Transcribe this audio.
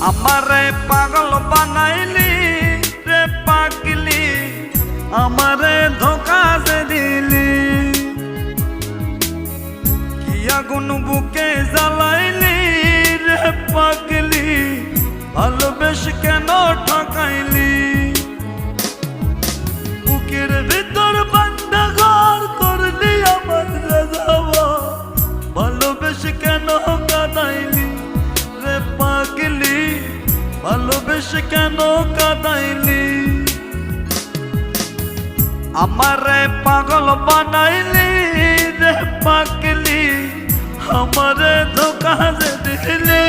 আমারে পাগল বানাইলি রে পাগলি, আমারে ধোকা দে দিলি। কি আগুন বুকে জ্বালাইলি রে পাগলি, ভালোবেসে কেন ঠকাইলি। বুকের ভিতর বান্ধা ঘর করলি আমার রাজাবা, ভালোবেসে কেন কাঁদাইলি রে পাগলি, ভালোবেসে কেন কাঁদাইলি। আমারে পাগল বানাইলি রে পাগলি, আমারে ধোকা দে দিলি।